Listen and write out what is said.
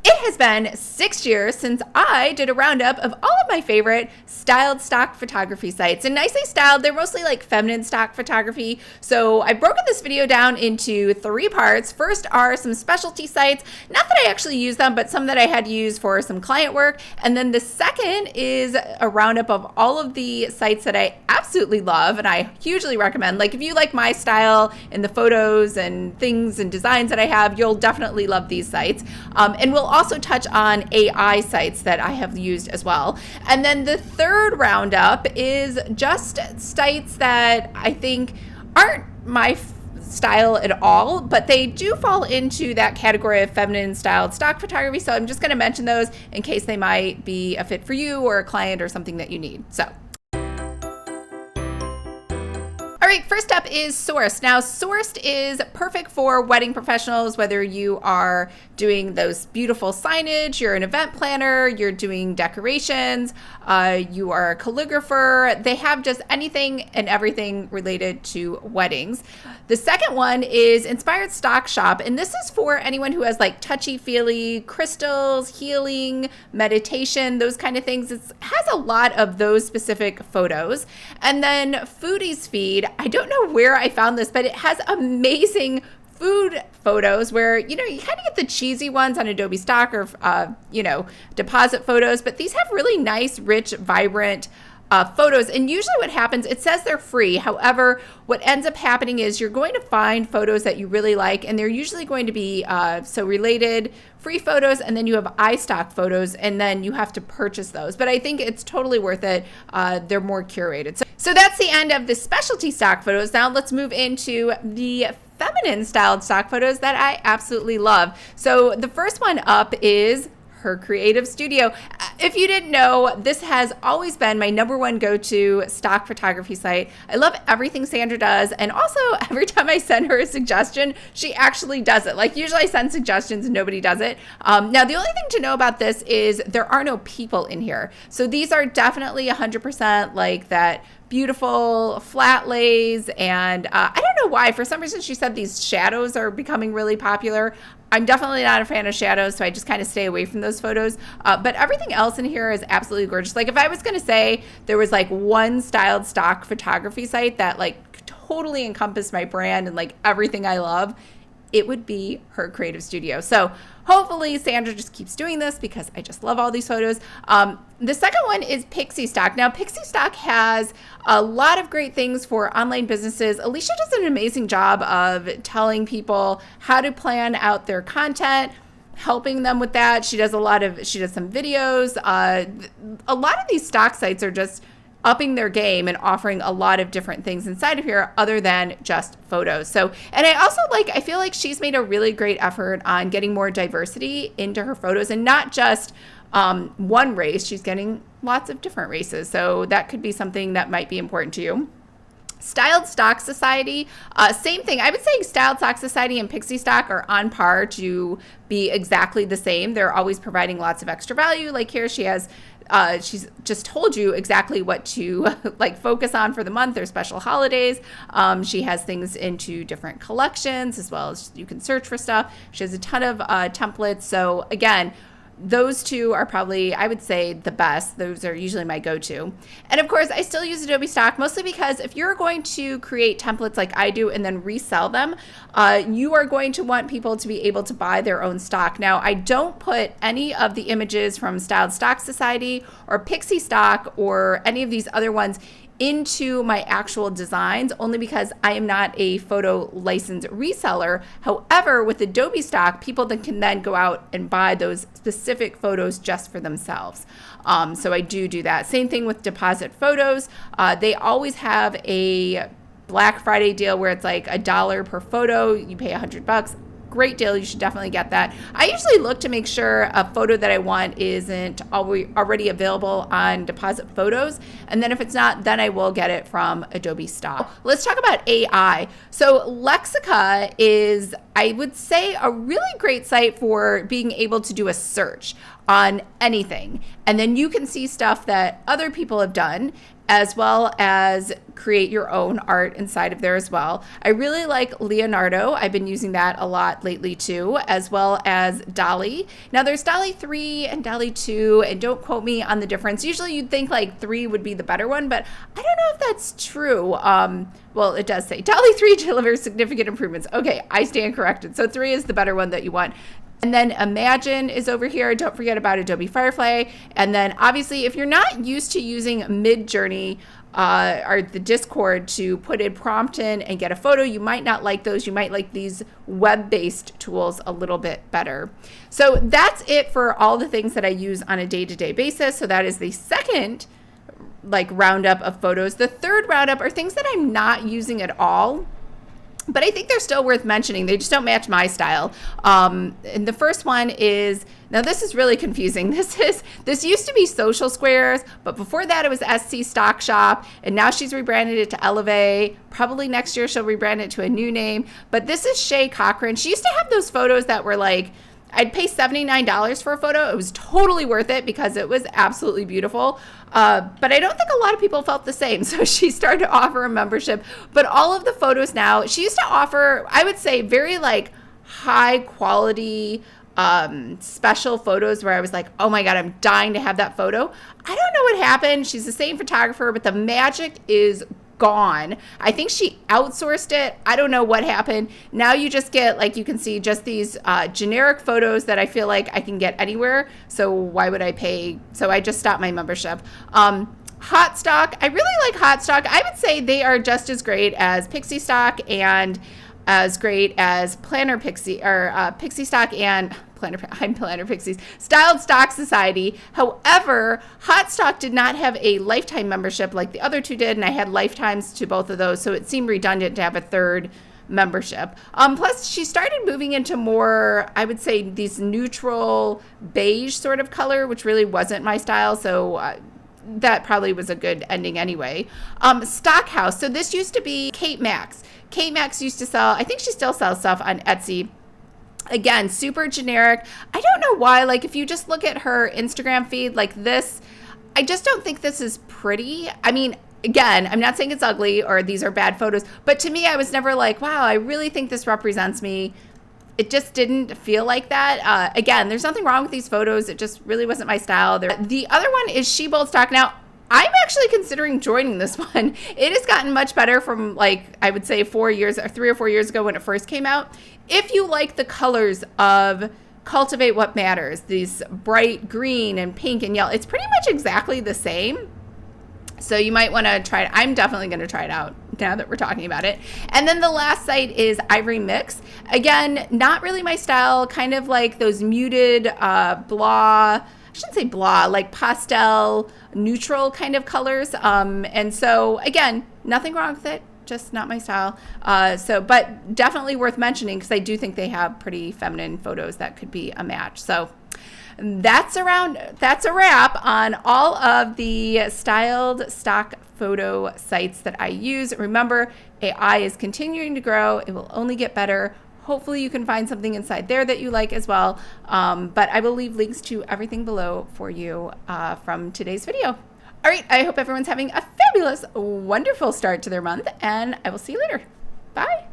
It has been 6 years since I did a roundup of all of my favorite styled stock photography sites. And I say styled, they're mostly like feminine stock photography. So I've broken this video down into 3 parts. First are some specialty sites, not that I actually use them, but some that I had used for some client work. And then the second is a roundup of all of the sites that I absolutely love and I hugely recommend. Like if you like my style and the photos and things and designs that I have, you'll definitely love these sites. And we'll also touch on AI sites that I have used as well. And then the third roundup is just sites that I think aren't my style at all, but they do fall into that category of feminine styled stock photography. So I'm just going to mention those in case they might be a fit for you or a client or something that you need. So all right, first up is Sourced. Now, Sourced is perfect for wedding professionals, whether you are doing those beautiful signage, you're an event planner, you're doing decorations, you are a calligrapher. They have just anything and everything related to weddings. The second one is Inspired Stock Shop, and this is for anyone who has like touchy-feely crystals, healing, meditation, those kind of things. It has a lot of those specific photos. And then Foodies feed, I don't know where I found this, but it has amazing food photos where, you know, you kind of get the cheesy ones on Adobe Stock or, deposit photos, but these have really nice, rich, vibrant photos. And usually what happens, it says they're free. However, what ends up happening is you're going to find photos that you really like, and they're usually going to be so related free photos, and then you have iStock photos, and then you have to purchase those. But I think it's totally worth it. They're more curated. So that's the end of the specialty stock photos. Now let's move into the feminine styled stock photos that I absolutely love. So the first one up is her creative studio. If you didn't know, this has always been my #1 go-to stock photography site. I love everything Sandra does, and also every time I send her a suggestion, she actually does it. Like usually I send suggestions and nobody does it. Now the only thing to know about this is there are no people in here. So these are definitely 100% like that beautiful flat lays, and I don't know why, for some reason she said these shadows are becoming really popular. I'm definitely not a fan of shadows, so I just kind of stay away from those photos. But everything else in here is absolutely gorgeous. Like if I was going to say there was like one styled stock photography site that like totally encompassed my brand and like everything I love, it would be her creative studio. So hopefully Sandra just keeps doing this because I just love all these photos. The second one is Pixistock. Now Pixistock has a lot of great things for online businesses. Alicia does an amazing job of telling people how to plan out their content, helping them with that. She does some videos. A lot of these stock sites are just upping their game and offering a lot of different things inside of here other than just photos. So, and I feel like she's made a really great effort on getting more diversity into her photos and not just one race. She's getting lots of different races. So that could be something that might be important to you. Styled Stock Society, same thing. I would say Styled Stock Society and Pixistock are on par to be exactly the same. They're always providing lots of extra value. Like here she has she's just told you exactly what to like focus on for the month or special holidays. She has things into different collections as well as you can search for stuff. She has a ton of templates. So again, those two are probably, I would say, the best. Those are usually my go-to. And of course, I still use Adobe Stock, mostly because if you're going to create templates like I do and then resell them, you are going to want people to be able to buy their own stock. Now, I don't put any of the images from Styled Stock Society or Pixistock or any of these other ones into my actual designs, only because I am not a photo license reseller. However, with Adobe Stock, people can then go out and buy those specific photos just for themselves. So I do that. Same thing with deposit photos. They always have a Black Friday deal where it's like $1 per photo. You pay $100. Great deal. You should definitely get that. I usually look to make sure a photo that I want isn't already available on deposit photos. And then if it's not, then I will get it from Adobe Stock. Let's talk about AI. So Lexica is, I would say, a really great site for being able to do a search on anything. And then you can see stuff that other people have done. as well as create your own art inside of there as well. I really like Leonardo. I've been using that a lot lately too, as well as Dall-e. Now there's Dall-e 3 and Dall-e 2, and don't quote me on the difference. Usually you'd think like 3 would be the better one, but I don't know if that's true. Well, it does say Dall-e 3 delivers significant improvements. Okay, I stand corrected. So 3 is the better one that you want. And then Imagine is over here. Don't forget about Adobe Firefly. And then obviously, if you're not used to using Midjourney or the Discord to put a prompt in and get a photo, you might not like those. You might like these web-based tools a little bit better. So that's it for all the things that I use on a day-to-day basis. So that is the second roundup of photos. The third roundup are things that I'm not using at all, but I think they're still worth mentioning. They just don't match my style. And the first one is, now this is really confusing. This used to be Social Squares, but before that it was SC Stock Shop, and now she's rebranded it to Elevae. Probably next year she'll rebrand it to a new name. But this is Shay Cochran. She used to have those photos that were like, I'd pay $79 for a photo. It was totally worth it because it was absolutely beautiful. But I don't think a lot of people felt the same. So she started to offer a membership. But all of the photos now, she used to offer, I would say, very high quality special photos where I was like, oh my God, I'm dying to have that photo. I don't know what happened. She's the same photographer, but the magic is gone. I think she outsourced it. I don't know what happened. Now you just get, like you can see, just these generic photos that I feel like I can get anywhere. So why would I pay? So I just stopped my membership. Haute Stock. I really like Haute Stock. I would say they are just as great as Pixistock and as great as Pixistock and Planner Pixies, Styled Stock Society. However, Haute Stock did not have a lifetime membership like the other two did, and I had lifetimes to both of those, so it seemed redundant to have a third membership. Plus, she started moving into more, I would say, these neutral beige sort of color, which really wasn't my style, so that probably was a good ending anyway. Stockhouse. So this used to be Kate Max. Kate Max used to sell, I think she still sells stuff on Etsy. Again, super generic. I don't know why, if you just look at her Instagram feed like this, I just don't think this is pretty. I mean, again, I'm not saying it's ugly or these are bad photos, but to me, I was never like, wow, I really think this represents me. It just didn't feel like that. Again, there's nothing wrong with these photos. It just really wasn't my style. The other one is She Bold Stock. Now, I'm actually considering joining this one. It has gotten much better from I would say 4 years or 3 or 4 years ago when it first came out. If you like the colors of Cultivate What Matters, these bright green and pink and yellow, it's pretty much exactly the same. So you might want to try it. I'm definitely going to try it out now that we're talking about it. And then the last site is Ivory Mix. Again, not really my style, kind of like those muted blah, I shouldn't say blah, like pastel, neutral kind of colors. And so again, nothing wrong with it, just not my style. But definitely worth mentioning because I do think they have pretty feminine photos that could be a match. So that's a wrap on all of the styled stock photo sites that I use. Remember, AI is continuing to grow. It will only get better. Hopefully you can find something inside there that you like as well. But I will leave links to everything below for you from today's video. All right, I hope everyone's having a fabulous, wonderful start to their month, and I will see you later. Bye.